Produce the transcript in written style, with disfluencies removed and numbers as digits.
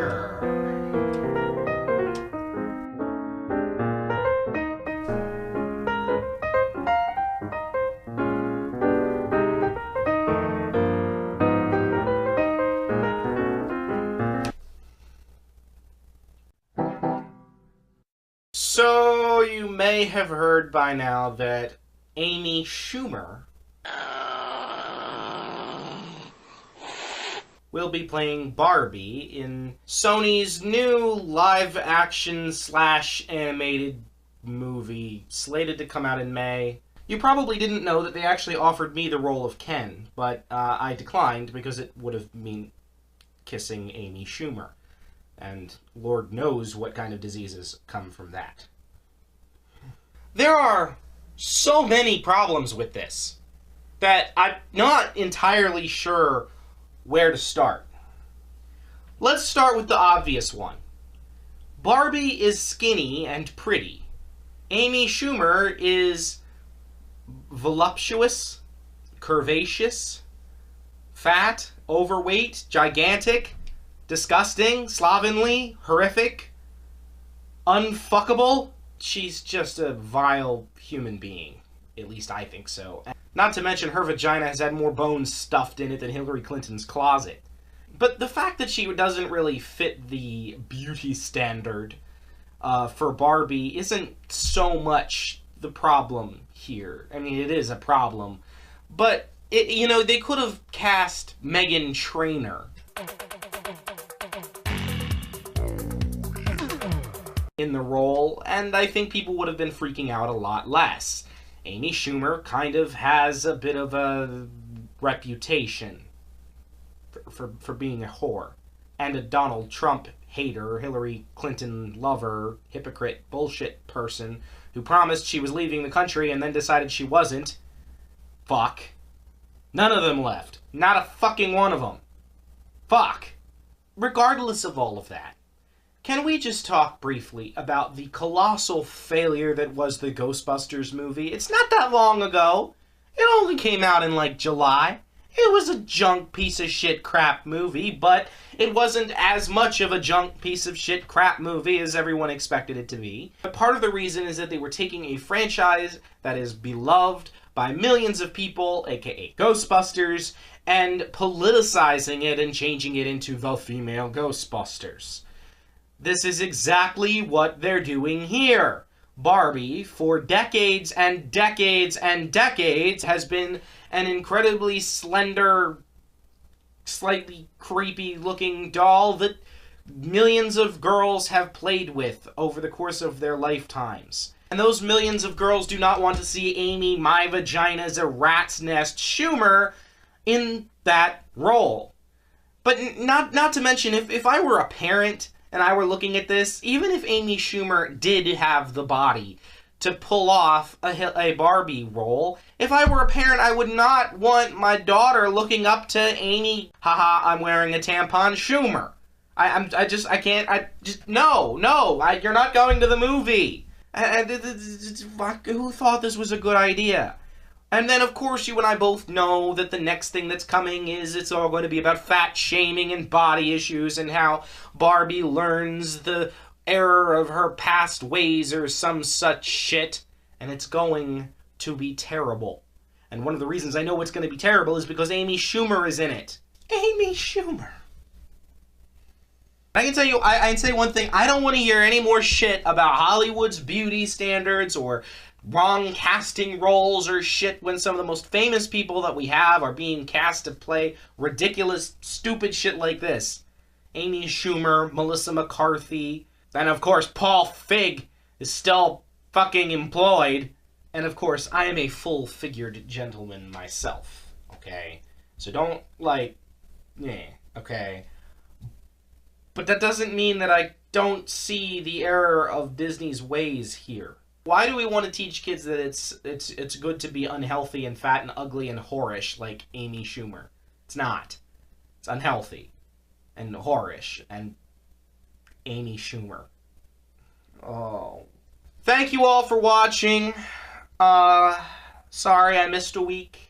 Sure. So, you may have heard by now that Amy Schumer will be playing Barbie in Sony's new live-action / animated movie slated to come out in May. You probably didn't know that they actually offered me the role of Ken, but I declined because it would have meant kissing Amy Schumer. And Lord knows what kind of diseases come from that. There are so many problems with this that I'm not entirely sure where to start. Let's start with the obvious one. Barbie is skinny and pretty. Amy Schumer is voluptuous, curvaceous, fat, overweight, gigantic, disgusting, slovenly, horrific, unfuckable. She's just a vile human being. At least I think so. Not to mention her vagina has had more bones stuffed in it than Hillary Clinton's closet. But the fact that she doesn't really fit the beauty standard for Barbie isn't so much the problem here. I mean, it is a problem. But, they could have cast Meghan Trainor in the role, and I think people would have been freaking out a lot less. Amy Schumer kind of has a bit of a reputation for being a whore, and a Donald Trump hater, Hillary Clinton lover, hypocrite, bullshit person who promised she was leaving the country and then decided she wasn't. Fuck. None of them left. Not a fucking one of them. Fuck. Regardless of all of that, can we just talk briefly about the colossal failure that was the Ghostbusters movie? It's not that long ago. It only came out in, July. It was a junk piece of shit crap movie, but it wasn't as much of a junk piece of shit crap movie as everyone expected it to be. But part of the reason is that they were taking a franchise that is beloved by millions of people, aka Ghostbusters, and politicizing it and changing it into the female Ghostbusters. This is exactly what they're doing here. Barbie, for decades and decades and decades, has been an incredibly slender, slightly creepy-looking doll that millions of girls have played with over the course of their lifetimes. And those millions of girls do not want to see Amy, my vagina's a rat's nest Schumer in that role. But not to mention, if I were a parent and I were looking at this, even if Amy Schumer did have the body to pull off a Barbie role, if I were a parent, I would not want my daughter looking up to Amy, haha, I'm wearing a tampon Schumer. No, you're not going to the movie. Who thought this was a good idea? And then, of course, you and I both know that the next thing that's coming is it's all going to be about fat shaming and body issues and how Barbie learns the error of her past ways or some such shit. And it's going to be terrible. And one of the reasons I know it's going to be terrible is because Amy Schumer is in it. Amy Schumer. I can tell you, I can say one thing. I don't want to hear any more shit about Hollywood's beauty standards or wrong casting roles or shit when some of the most famous people that we have are being cast to play ridiculous, stupid shit like this. Amy Schumer, Melissa McCarthy, and of course Paul Fig is still fucking employed. And of course, I am a full-figured gentleman myself, okay? So don't, okay? But that doesn't mean that I don't see the error of Disney's ways here. Why do we want to teach kids that it's good to be unhealthy and fat and ugly and whorish like Amy Schumer? It's not. It's unhealthy and whorish and Amy Schumer. Oh. Thank you all for watching. Sorry I missed a week.